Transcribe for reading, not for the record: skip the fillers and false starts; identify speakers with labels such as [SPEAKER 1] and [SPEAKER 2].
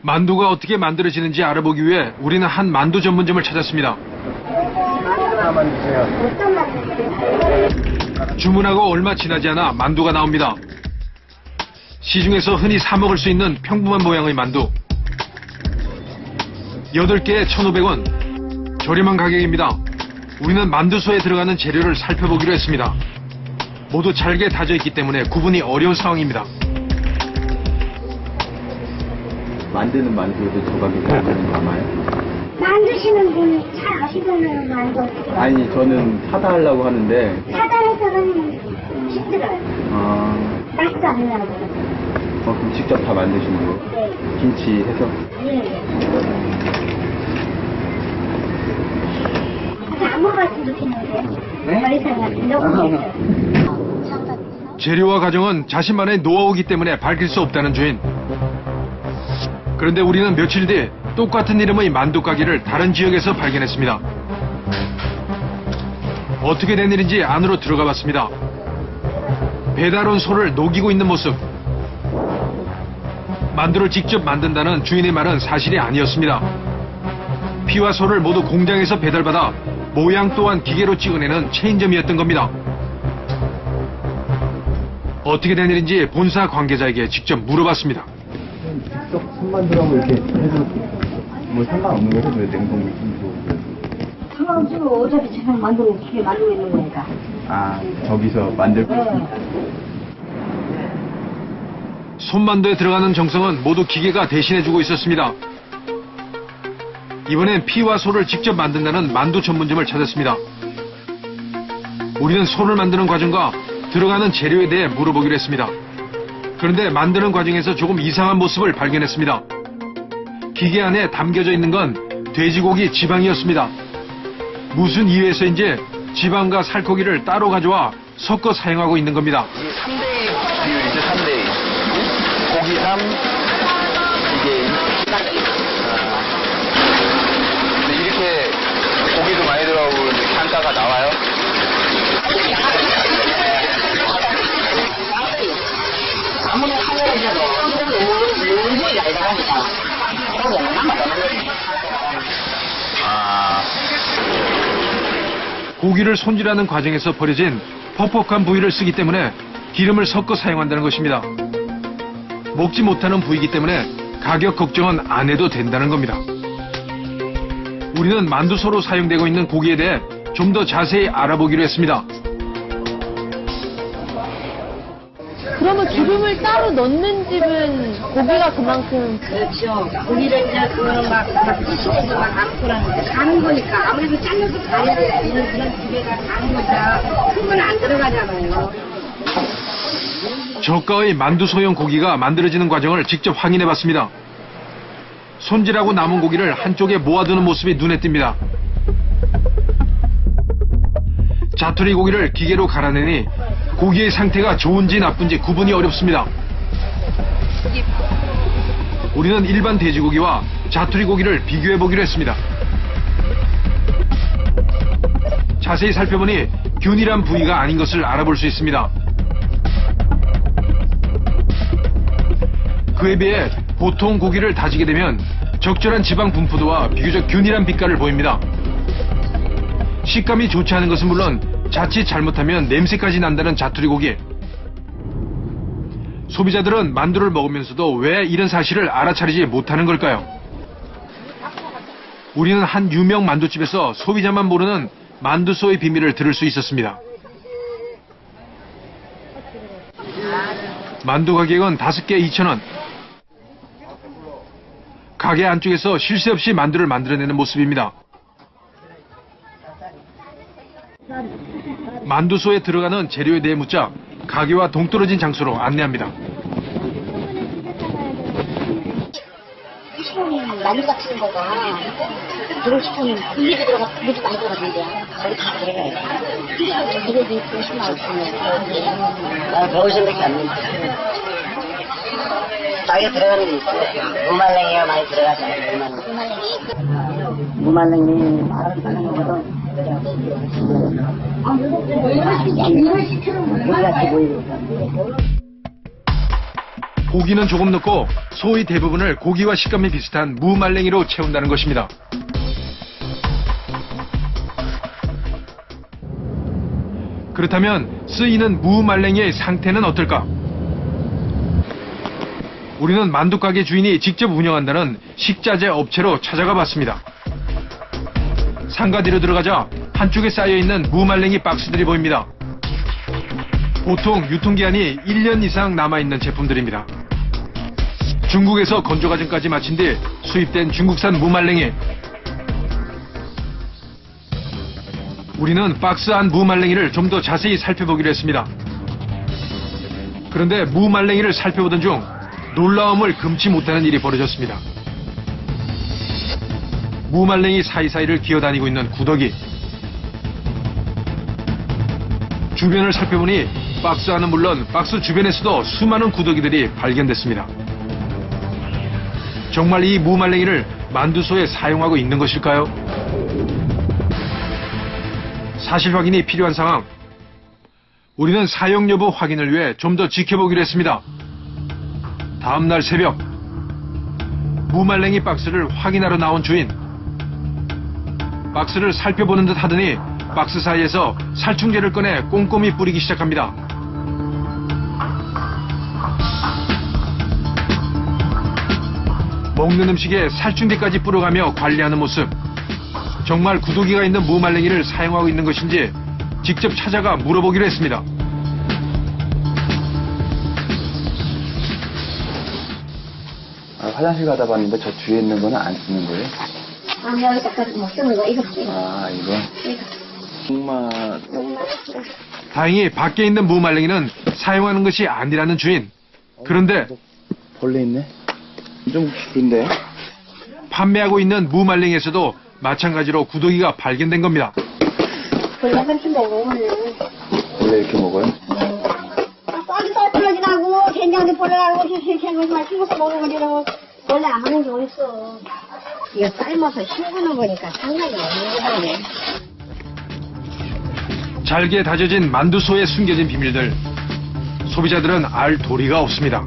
[SPEAKER 1] 만두가 어떻게 만들어지는지 알아보기 위해 우리는 한 만두 전문점을 찾았습니다. 주문하고 얼마 지나지 않아 만두가 나옵니다. 시중에서 흔히 사 먹을 수 있는 평범한 모양의 만두. 8개에 1,500원. 저렴한 가격입니다. 우리는 만두소에 들어가는 재료를 살펴보기로 했습니다. 모두 잘게 다져 있기 때문에 구분이 어려운 상황입니다.
[SPEAKER 2] 만드는 만두도 저 가격에 나가는 거 아마요?
[SPEAKER 3] 만드시는 분이 잘 아시잖아요, 만두 어떻게.
[SPEAKER 2] 아니, 저는 사다 하려고 하는데.
[SPEAKER 3] 사다 해서는 힘들어요. 맛도 안 나고.
[SPEAKER 2] 그럼 직접 다 만드시는 거예요?
[SPEAKER 3] 네.
[SPEAKER 2] 김치 해서?
[SPEAKER 3] 네. 안 먹었으면 좋겠는데. 더 이상은 너무
[SPEAKER 1] 재료와 과정은 자신만의 노하우이기 때문에 밝힐 수 없다는 주인. 그런데 우리는 며칠 뒤 똑같은 이름의 만두 가게를 다른 지역에서 발견했습니다. 어떻게 된 일인지 안으로 들어가 봤습니다. 배달 온 소를 녹이고 있는 모습. 만두를 직접 만든다는 주인의 말은 사실이 아니었습니다. 피와 소를 모두 공장에서 배달받아 모양 또한 기계로 찍어내는 체인점이었던 겁니다. 어떻게 된 일인지 본사 관계자에게 직접 물어봤습니다.
[SPEAKER 2] 직접 손만두라고 이렇게 해서 뭐 상관없는 거죠? 왜 냉동물품도?
[SPEAKER 3] 상관없이고 어차피 제가 만드는 기계 만들고 있는 거니까.
[SPEAKER 2] 아, 저기서 만들고 있습니다.
[SPEAKER 1] 손만두에 들어가는 정성은 모두 기계가 대신해주고 있었습니다. 이번엔 피와 소를 직접 만든다는 만두 전문점을 찾았습니다. 우리는 소를 만드는 과정과 들어가는 재료에 대해 물어보기로 했습니다. 그런데 만드는 과정에서 조금 이상한 모습을 발견했습니다. 기계 안에 담겨져 있는 건 돼지고기 지방이었습니다. 무슨 이유에서인지 지방과 살코기를 따로 가져와 섞어 사용하고 있는 겁니다.
[SPEAKER 4] 3대 비율이죠, 3대. 고기 3, 이게 근데 이렇게 고기도 많이 들어가고 이렇게 단가가 나와요?
[SPEAKER 3] 아무리 하려도 물이 알다니까.
[SPEAKER 1] 고기를 손질하는 과정에서 버려진 퍽퍽한 부위를 쓰기 때문에 기름을 섞어 사용한다는 것입니다. 먹지 못하는 부위이기 때문에 가격 걱정은 안 해도 된다는 겁니다. 우리는 만두소로 사용되고 있는 고기에 대해 좀 더 자세히 알아보기로 했습니다.
[SPEAKER 5] 그러면 기름을 따로 넣는 집은 고기가 그만큼.
[SPEAKER 3] 그렇죠. 고기를 이제 그거는 막 씻어서 막 가는 거니까 아무래도 잘라서 가야 되는 그런 기계가 가는 거죠. 큰 건 안 들어가잖아요.
[SPEAKER 1] 저가의 만두소용 고기가 만들어지는 과정을 직접 확인해봤습니다. 손질하고 남은 고기를 한쪽에 모아두는 모습이 눈에 띕니다. 자투리 고기를 기계로 갈아내니 고기의 상태가 좋은지 나쁜지 구분이 어렵습니다. 우리는 일반 돼지고기와 자투리 고기를 비교해보기로 했습니다. 자세히 살펴보니 균일한 부위가 아닌 것을 알아볼 수 있습니다. 그에 비해 보통 고기를 다지게 되면 적절한 지방 분포도와 비교적 균일한 빛깔을 보입니다. 식감이 좋지 않은 것은 물론 자칫 잘못하면 냄새까지 난다는 자투리 고기. 소비자들은 만두를 먹으면서도 왜 이런 사실을 알아차리지 못하는 걸까요? 우리는 한 유명 만두집에서 소비자만 모르는 만두소의 비밀을 들을 수 있었습니다. 만두 가격은 5개 2,000원. 가게 안쪽에서 쉴 새 없이 만두를 만들어내는 모습입니다. 만두소에 들어가는 재료에 대해 묻자 가게와 동떨어진 장소로 안내합니다.
[SPEAKER 3] 만두 같은 거가 들어오시면 분리도 들어가, 물도 많이 들어가는데 거기 다 들어가요. 이게 50만 원 주면
[SPEAKER 6] 150밖에 안 됩니다. 싸게 들어가는 게 있어요. 무말랭이가 많이 들어가잖아요. 무말랭이 말하는 것도
[SPEAKER 3] 이걸 시키는 거야?
[SPEAKER 1] 고기는 조금 넣고 소의 대부분을 고기와 식감이 비슷한 무말랭이로 채운다는 것입니다. 그렇다면 쓰이는 무말랭이의 상태는 어떨까? 우리는 만두가게 주인이 직접 운영한다는 식자재 업체로 찾아가 봤습니다. 상가 뒤로 들어가자 한쪽에 쌓여있는 무말랭이 박스들이 보입니다. 보통 유통기한이 1년 이상 남아있는 제품들입니다. 중국에서 건조과정까지 마친 뒤 수입된 중국산 무말랭이. 우리는 박스 안 무말랭이를 좀 더 자세히 살펴보기로 했습니다. 그런데 무말랭이를 살펴보던 중 놀라움을 금치 못하는 일이 벌어졌습니다. 무말랭이 사이사이를 기어다니고 있는 구더기. 주변을 살펴보니 박스 안은 물론 박스 주변에서도 수많은 구더기들이 발견됐습니다. 정말 이 무말랭이를 만두소에 사용하고 있는 것일까요? 사실 확인이 필요한 상황. 우리는 사용 여부 확인을 위해 좀 더 지켜보기로 했습니다. 다음 날 새벽, 무말랭이 박스를 확인하러 나온 주인. 박스를 살펴보는 듯 하더니 박스 사이에서 살충제를 꺼내 꼼꼼히 뿌리기 시작합니다. 먹는 음식에 살충제까지 뿌려가며 관리하는 모습. 정말 구더기가 있는 무말랭이를 사용하고 있는 것인지 직접 찾아가 물어보기로 했습니다.
[SPEAKER 2] 화장실 가다 봤는데 저 뒤에 있는 거는 안 쓰는 거예요?
[SPEAKER 3] 아, 여기까지 못 쓰는 거, 이거.
[SPEAKER 2] 아, 이거? 정말.
[SPEAKER 1] 다행히 밖에 있는 무말랭이는 사용하는 것이 아니라는 주인. 그런데
[SPEAKER 2] 벌레 있네? 좀 기른데?
[SPEAKER 1] 판매하고 있는 무말랭이에서도 마찬가지로 구더기가 발견된 겁니다.
[SPEAKER 3] 벌레 한번 먹으면.
[SPEAKER 2] 원래 이렇게 먹어요?
[SPEAKER 3] 쌀이 쌀벌레지 나고, 된장도 벌레하고, 생각만 씹어서 먹으면 이러고, 원래 안 하는 게 어딨어. 이거 삶아서 헹구는 거니까 상당히 없는 거네.
[SPEAKER 1] 잘게 다져진 만두소에 숨겨진 비밀들. 소비자들은 알 도리가 없습니다.